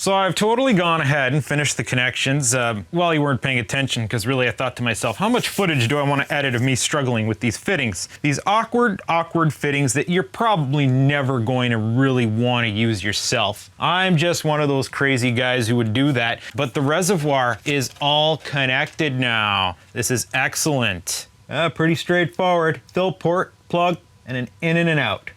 So I've totally gone ahead and finished the connections. Well, you weren't paying attention because really I thought to myself, how much footage do I want to edit of me struggling with these fittings? These awkward fittings that you're probably never going to really want to use yourself. I'm just one of those crazy guys who would do that, but the reservoir is all connected now. This is excellent. Pretty straightforward. Fill port, plug, and an in and an out.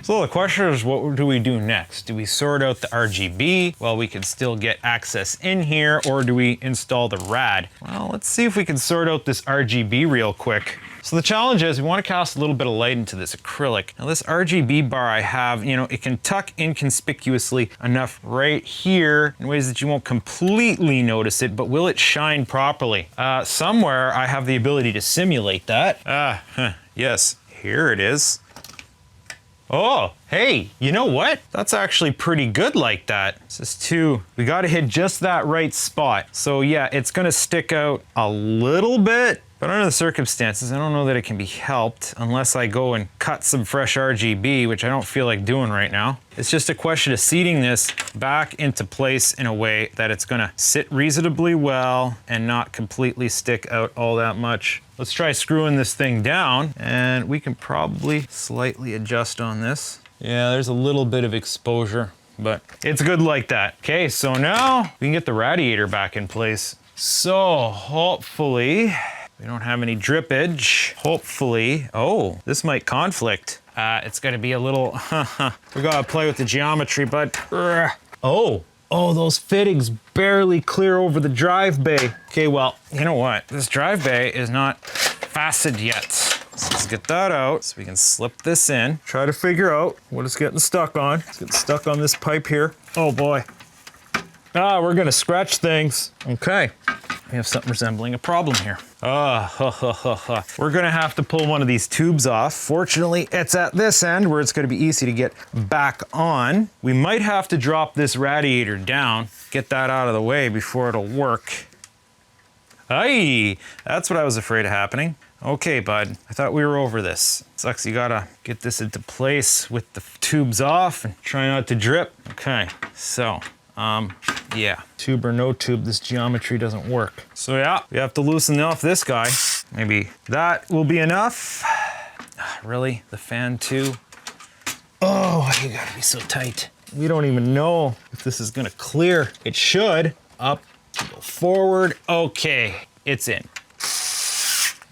So the question is, what do we do next? Do we sort out the RGB while we can still get access in here, or do we install the rad? Well, let's see if we can sort out this RGB real quick. So the challenge is we want to cast a little bit of light into this acrylic. Now this RGB bar I have, you know, it can tuck inconspicuously enough right here in ways that you won't completely notice it, but will it shine properly? Somewhere I have the ability to simulate that. Yes, here it is. Oh, hey, you know what? That's actually pretty good like that. This is we gotta hit just that right spot. So yeah, it's gonna stick out a little bit, but under the circumstances, I don't know that it can be helped unless I go and cut some fresh RGB, which I don't feel like doing right now. It's just a question of seating this back into place in a way that it's gonna sit reasonably well and not completely stick out all that much. Let's try screwing this thing down, and we can probably slightly adjust on this. Yeah, there's a little bit of exposure, but it's good like that. Okay, so now we can get the radiator back in place. So hopefully we don't have any drippage. Hopefully, oh, this might conflict. It's gonna be a little, we gotta play with the geometry, but, oh, those fittings barely clear over the drive bay. Okay, well, you know what? This drive bay is not fastened yet. So let's get that out so we can slip this in. Try to figure out what it's getting stuck on. It's getting stuck on this pipe here. Oh boy. We're gonna scratch things. Okay, we have something resembling a problem here. We're gonna have to pull one of these tubes off. Fortunately, it's at this end where it's gonna be easy to get back on. We might have to drop this radiator down, get that out of the way before it'll work. Aye, that's what I was afraid of happening. Okay, bud, I thought we were over this. Sucks, you gotta get this into place with the tubes off and try not to drip. Okay, so, yeah, tube or no tube, this geometry doesn't work. So yeah, we have to loosen off this guy. Maybe that will be enough. Really, the fan too? Oh, you gotta be so tight. We don't even know if this is gonna clear. It should. Up, go forward. Okay, it's in.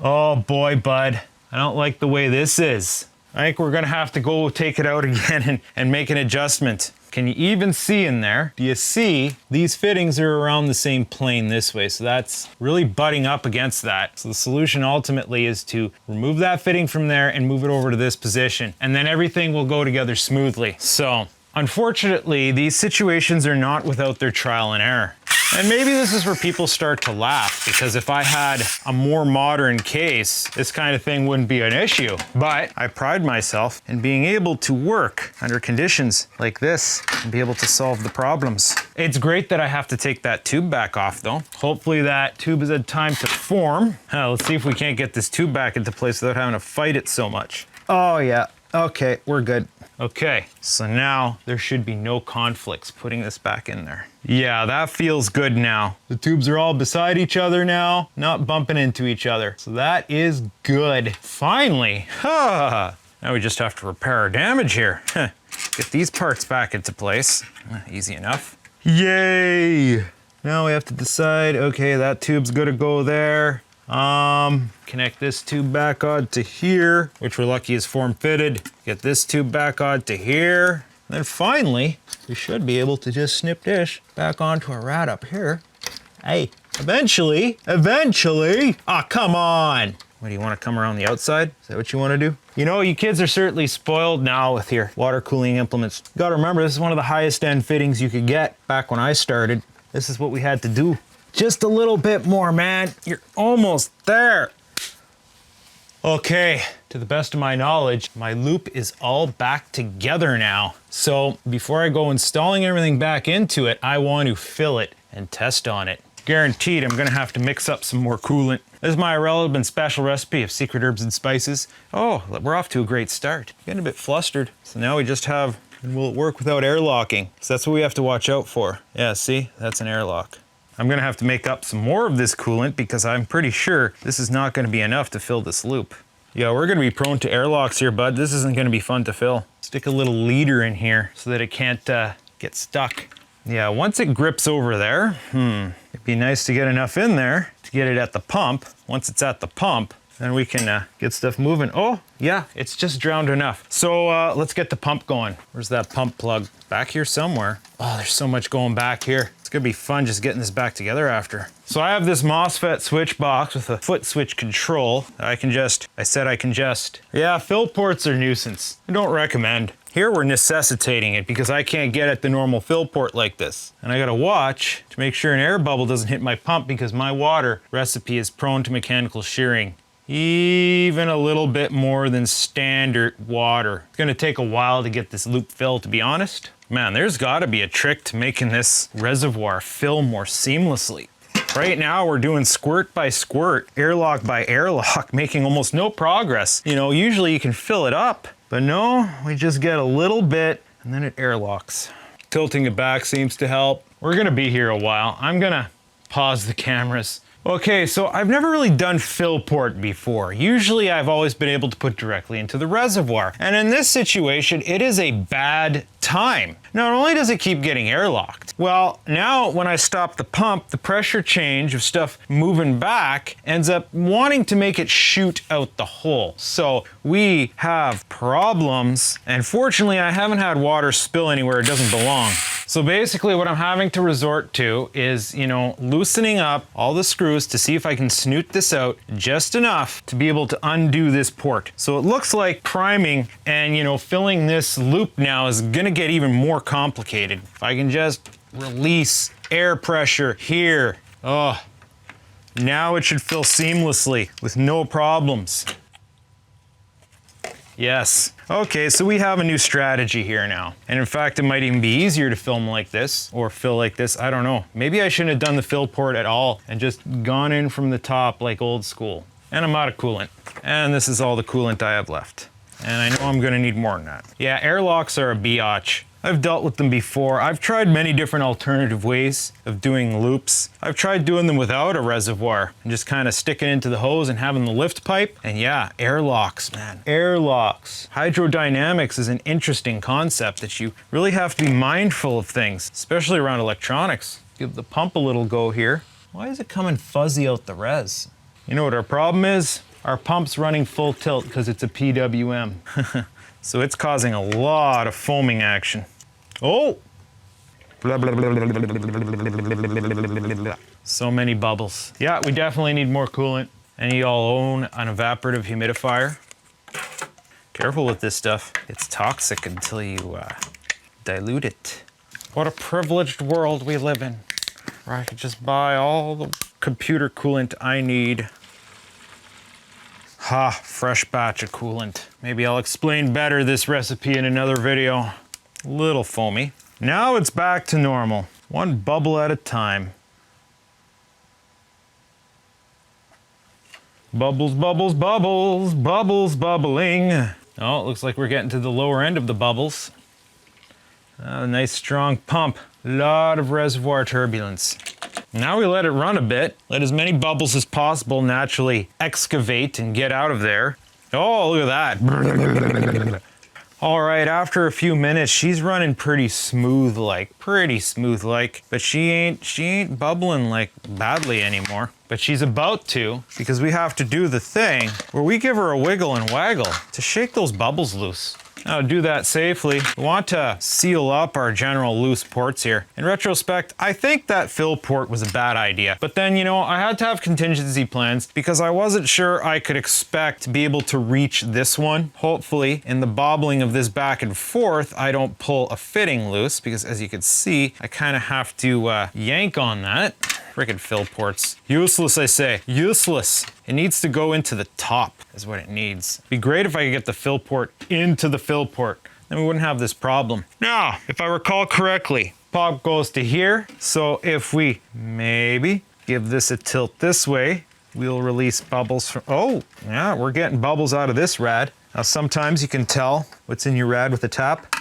Oh boy, bud. I don't like the way this is. I think we're gonna have to go take it out again and make an adjustment. Can you even see in there? Do you see these fittings are around the same plane this way? So that's really butting up against that. So the solution ultimately is to remove that fitting from there and move it over to this position. And then everything will go together smoothly. So unfortunately, these situations are not without their trial and error. And maybe this is where people start to laugh, because if I had a more modern case, this kind of thing wouldn't be an issue. But I pride myself in being able to work under conditions like this and be able to solve the problems. It's great that I have to take that tube back off though. Hopefully that tube has had time to form. Let's see if we can't get this tube back into place without having to fight it so much. Oh yeah, okay, we're good. Okay, so now there should be no conflicts putting this back in there. Yeah, that feels good now. The tubes are all beside each other now, not bumping into each other. So that is good. Finally, now we just have to repair our damage here. Get these parts back into place. Easy enough. Yay! Now we have to decide, okay, that tube's gonna go there. Connect this tube back on to here, which we're lucky is form fitted. Get this tube back on to here. And then finally, we should be able to just snip dish back onto a rad up here. Hey, eventually, come on. What, do you want to come around the outside? Is that what you want to do? You know, you kids are certainly spoiled now with your water cooling implements. You gotta remember, this is one of the highest end fittings you could get. Back when I started, this is what we had to do. Just a little bit more, man. You're almost there. Okay, to the best of my knowledge, my loop is all back together now. So before I go installing everything back into it, I want to fill it and test on it. guaranteed I'm gonna have to mix up some more coolant. This is my irrelevant special recipe of secret herbs and spices. Oh, we're off to a great start. Getting a bit flustered. So now we just have, and will it work without airlocking? So that's what we have to watch out for. Yeah, see, that's an airlock. I'm gonna have to make up some more of this coolant because I'm pretty sure this is not gonna be enough to fill this loop. Yeah, we're gonna be prone to airlocks here, bud. This isn't gonna be fun to fill. Stick a little leader in here so that it can't get stuck. Yeah, once it grips over there, it'd be nice to get enough in there to get it at the pump. Once it's at the pump, then we can get stuff moving. Oh, yeah, it's just drowned enough. So let's get the pump going. Where's that pump plug? Back here somewhere. Oh, there's so much going back here. It's gonna be fun just getting this back together after. So I have this MOSFET switch box with a foot switch control. I can just. Yeah, fill ports are nuisance. I don't recommend. Here we're necessitating it because I can't get at the normal fill port like this. And I gotta watch to make sure an air bubble doesn't hit my pump because my water recipe is prone to mechanical shearing. Even a little bit more than standard water. It's gonna take a while to get this loop filled, to be honest. Man, there's gotta be a trick to making this reservoir fill more seamlessly. Right now we're doing squirt by squirt, airlock by airlock, making almost no progress. You know, usually you can fill it up, but no, we just get a little bit and then it airlocks. Tilting it back seems to help. We're gonna be here a while. I'm gonna pause the cameras. Okay, so I've never really done fill port before. Usually I've always been able to put directly into the reservoir. And in this situation, it is a bad time. Not only does it keep getting airlocked, well, now when I stop the pump, the pressure change of stuff moving back ends up wanting to make it shoot out the hole. So we have problems. And fortunately, I haven't had water spill anywhere it doesn't belong. So basically what I'm having to resort to is, you know, loosening up all the screws to see if I can snoot this out just enough to be able to undo this port. So it looks like priming and, you know, filling this loop now is gonna get even more complicated. If I can just release air pressure here. Oh, now it should fill seamlessly with no problems. Yes. Okay, so we have a new strategy here now. And in fact, it might even be easier to film like this or fill like this. I don't know. Maybe I shouldn't have done the fill port at all and just gone in from the top like old school. And I'm out of coolant. And this is all the coolant I have left. And I know I'm gonna need more than that. Yeah, airlocks are a biatch. I've dealt with them before. I've tried many different alternative ways of doing loops. I've tried doing them without a reservoir and just kind of sticking into the hose and having the lift pipe. And yeah, airlocks, man. Airlocks. Hydrodynamics is an interesting concept that you really have to be mindful of things, especially around electronics. Give the pump a little go here. Why is it coming fuzzy out the res? You know what our problem is? Our pump's running full tilt because it's a PWM. So it's causing a lot of foaming action. Oh! So many bubbles. Yeah, we definitely need more coolant. And you all own an evaporative humidifier. Careful with this stuff. It's toxic until you dilute it. What a privileged world we live in, where I could just buy all the computer coolant I need. Ha, fresh batch of coolant. Maybe I'll explain better this recipe in another video. A little foamy. Now it's back to normal. One bubble at a time. Bubbles, bubbles, bubbles, bubbles, bubbling. Oh, it looks like we're getting to the lower end of the bubbles. A nice strong pump. A lot of reservoir turbulence. Now we let it run a bit, let as many bubbles as possible naturally excavate and get out of there. Oh, look at that. All right, after a few minutes, she's running pretty smooth like, but she ain't bubbling like badly anymore. But she's about to, because we have to do the thing where we give her a wiggle and waggle to shake those bubbles loose. Now to do that safely, we want to seal up our general loose ports here. In retrospect, I think that fill port was a bad idea. But then, you know, I had to have contingency plans because I wasn't sure I could expect to be able to reach this one. Hopefully, in the bobbling of this back and forth, I don't pull a fitting loose because as you can see, I kind of have to yank on that. Frickin' fill ports. Useless, I say. Useless. It needs to go into the top, is what it needs. It'd be great if I could get the fill port into the fill port. Then we wouldn't have this problem. Now, if I recall correctly, pop goes to here. So if we maybe give this a tilt this way. We'll release bubbles from, oh, yeah, we're getting bubbles out of this rad. Now sometimes you can tell what's in your rad with a tap.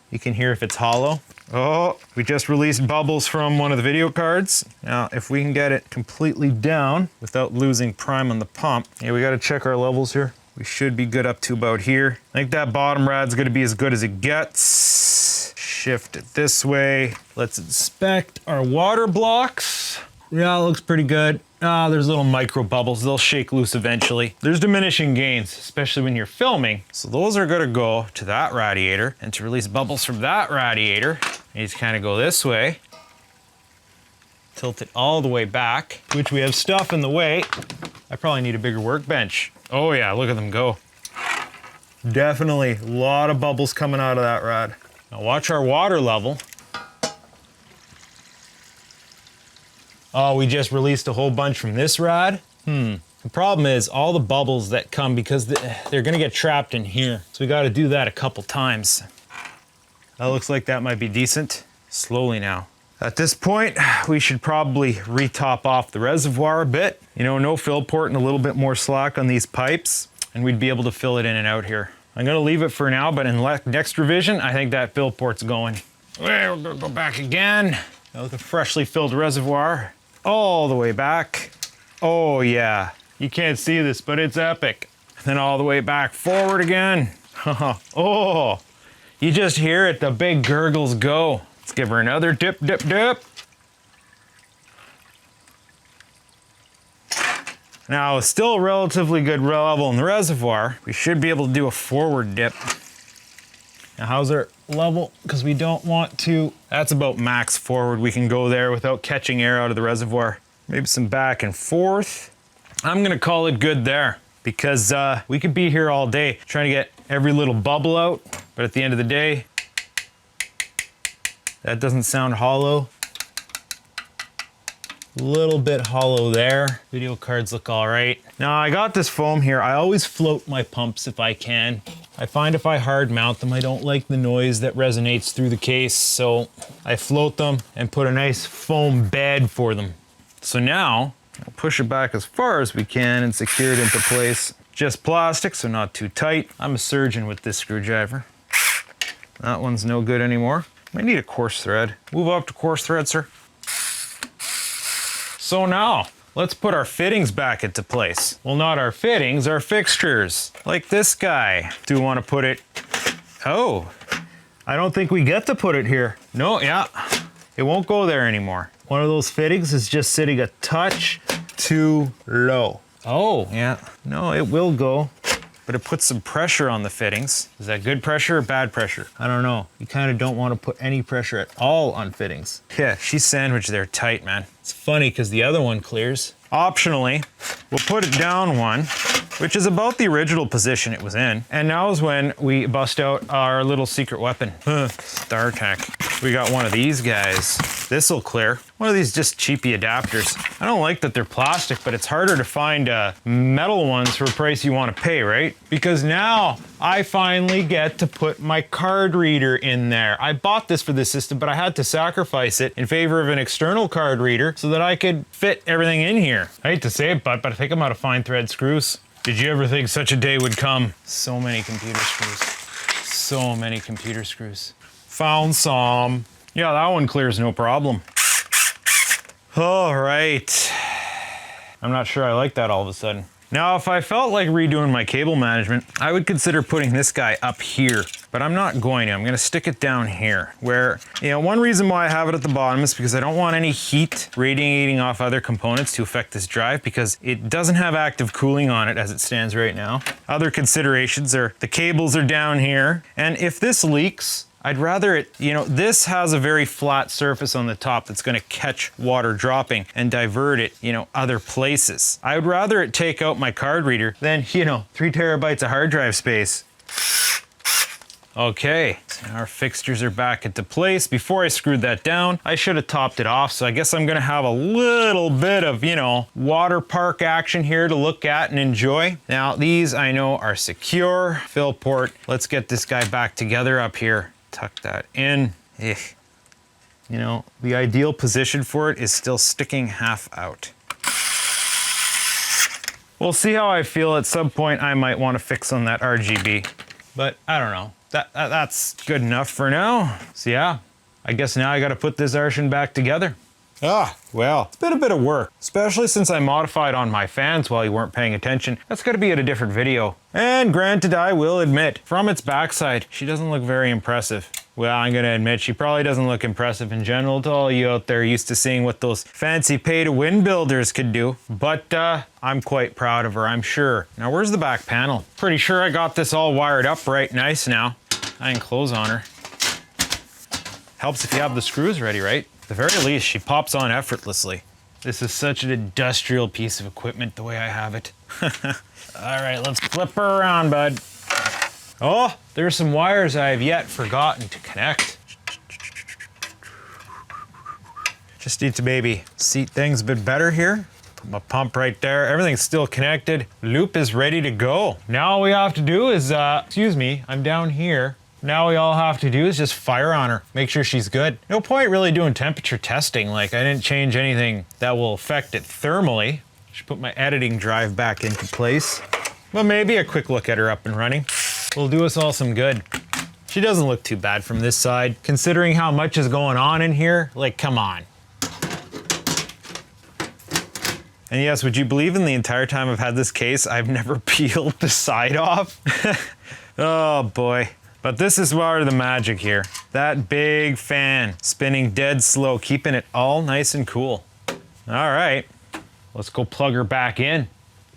You can hear if it's hollow. Oh, we just released bubbles from one of the video cards. Now, if we can get it completely down without losing prime on the pump, yeah, we gotta check our levels here. We should be good up to about here. I think that bottom rad's gonna be as good as it gets. Shift it this way. Let's inspect our water blocks. Yeah, it looks pretty good. There's little micro bubbles. They'll shake loose eventually. There's diminishing gains, especially when you're filming. So those are gonna go to that radiator, and to release bubbles from that radiator, you just kind of go this way. Tilt it all the way back, which we have stuff in the way. I probably need a bigger workbench. Oh yeah, look at them go. Definitely a lot of bubbles coming out of that rad. Now watch our water level. Oh, we just released a whole bunch from this rad. The problem is all the bubbles that come, because they're gonna get trapped in here. So we gotta do that a couple times. That looks like that might be decent. Slowly now. At this point, we should probably re-top off the reservoir a bit. You know, no fill port and a little bit more slack on these pipes, and we'd be able to fill it in and out here. I'm gonna leave it for now, but in next revision, I think that fill port's going. We're gonna go back again. Now with a freshly filled reservoir. All the way back. Oh yeah, you can't see this, but it's epic. And then all the way back forward again. Oh, you just hear it, the big gurgles go. Let's give her another dip, dip, dip. Now, still a relatively good level in the reservoir. We should be able to do a forward dip. Now, how's our level? Because we don't want to, that's about max forward. We can go there without catching air out of the reservoir. Maybe some back and forth. I'm gonna call it good there, because we could be here all day trying to get every little bubble out, but at the end of the day, that doesn't sound hollow. Little bit hollow there. Video cards look all right. Now I got this foam here. I always float my pumps if I can. I find if I hard mount them, I don't like the noise that resonates through the case, so I float them and put a nice foam bed for them. So now, we'll push it back as far as we can and secure it into place. Just plastic, so not too tight. I'm a surgeon with this screwdriver. That one's no good anymore. Might need a coarse thread. Move up to coarse thread, sir. So now, let's put our fittings back into place. Well, not our fittings, our fixtures. Like this guy. Do we want to put it, oh, I don't think we get to put it here. No, yeah, it won't go there anymore. One of those fittings is just sitting a touch too low. Oh, yeah, no, it will go, but it puts some pressure on the fittings. Is that good pressure or bad pressure? I don't know. You kind of don't want to put any pressure at all on fittings. Yeah, she's sandwiched there tight, man. It's funny because the other one clears. Optionally, we'll put it down one, which is about the original position it was in. And now is when we bust out our little secret weapon. StarTech. We got one of these guys. This'll clear. One of these just cheapy adapters. I don't like that they're plastic, but it's harder to find metal ones for a price you want to pay, right? Because now I finally get to put my card reader in there. I bought this for this system, but I had to sacrifice it in favor of an external card reader so that I could fit everything in here. I hate to say it, but I think I'm out of fine thread screws. Did you ever think such a day would come? So many computer screws. So many computer screws. Found some. Yeah, that one clears no problem. All right. I'm not sure I like that all of a sudden. Now, if I felt like redoing my cable management, I would consider putting this guy up here, but I'm not going to. I'm going to stick it down here where, you know, one reason why I have it at the bottom is because I don't want any heat radiating off other components to affect this drive, because it doesn't have active cooling on it as it stands right now. Other considerations are the cables are down here, and if this leaks, I'd rather it, you know, this has a very flat surface on the top that's gonna catch water dropping and divert it, you know, other places. I would rather it take out my card reader than, you know, 3 terabytes of hard drive space. Okay, so our fixtures are back into place. Before I screwed that down, I should have topped it off, so I guess I'm gonna have a little bit of, you know, water park action here to look at and enjoy. Now, these I know are secure. Fill port, let's get this guy back together up here. Tuck that in. You know, the ideal position for it is still sticking half out. We'll see how I feel. At some point I might want to fix on that RGB, but I don't know. That's good enough for now. So yeah, I guess now I got to put this Arshin back together. Well, it's been a bit of work, especially since I modified on my fans while you weren't paying attention. That's got to be at a different video. And granted, I will admit, from its backside, she doesn't look very impressive. Well, I'm gonna admit she probably doesn't look impressive in general to all you out there used to seeing what those fancy pay-to-win builders could do. But I'm quite proud of her, I'm sure. Now, where's the back panel? Pretty sure I got this all wired up right nice now. I can close on her. Helps if you have the screws ready, right? At the very least, she pops on effortlessly. This is such an industrial piece of equipment the way I have it. All right, let's flip her around, bud. Oh, there's some wires I have yet forgotten to connect. Just need to maybe seat things a bit better here. Put my pump right there. Everything's still connected. Loop is ready to go. Now all we have to do is, excuse me, I'm down here. Now we all have to do is just fire on her, make sure she's good. No point really doing temperature testing, like I didn't change anything that will affect it thermally. Should put my editing drive back into place. But maybe a quick look at her up and running will do us all some good. She doesn't look too bad from this side, considering how much is going on in here. Like, come on. And yes, would you believe in the entire time I've had this case, I've never peeled the side off? Oh boy. But this is part of the magic here. That big fan spinning dead slow, keeping it all nice and cool. All right, let's go plug her back in.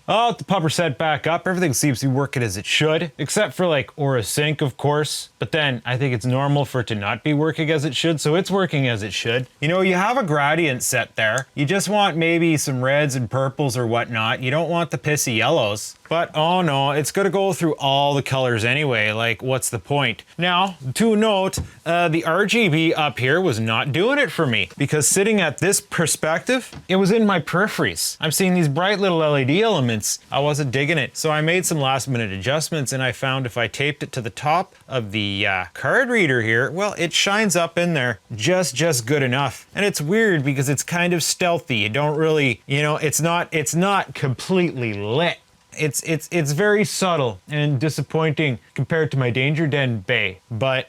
Oh, the pumper set back up. Everything seems to be working as it should, except for like Aura Sync, of course. But then I think it's normal for it to not be working as it should, so it's working as it should. You know, you have a gradient set there. You just want maybe some reds and purples or whatnot. You don't want the pissy yellows. But oh no, it's gonna go through all the colors anyway. Like, what's the point? Now, to note, the RGB up here was not doing it for me because sitting at this perspective, it was in my peripheries. I'm seeing these bright little LED elements. I wasn't digging it. So I made some last minute adjustments and I found if I taped it to the top of the card reader here, well, it shines up in there just good enough. And it's weird because it's kind of stealthy. You don't really, you know, it's not completely lit. It's very subtle and disappointing compared to my Danger Den bay, but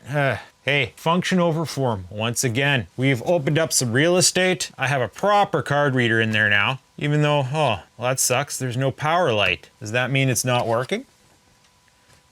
hey, function over form once again. We've opened up some real estate. I have a proper card reader in there now, even though, oh, well, that sucks. There's no power light. Does that mean it's not working?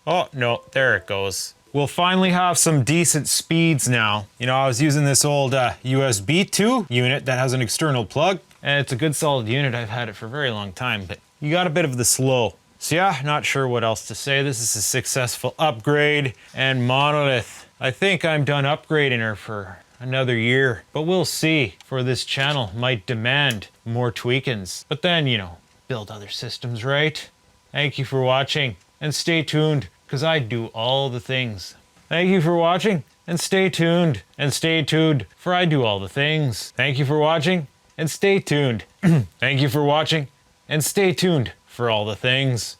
Oh, no, there it goes. We'll finally have some decent speeds now. You know, I was using this old USB 2 unit that has an external plug, and it's a good solid unit. I've had it for a very long time, but you got a bit of the slow. So yeah, not sure what else to say. This is a successful upgrade, and Monolith, I think I'm done upgrading her for another year, but we'll see. For this channel might demand more tweakings, but then, you know, build other systems, right? Thank you for watching, and stay tuned, because I do all the things. Thank you for watching, and stay tuned, for I do all the things. Thank you for watching, and stay tuned. Thank you for watching, and stay tuned for all the things.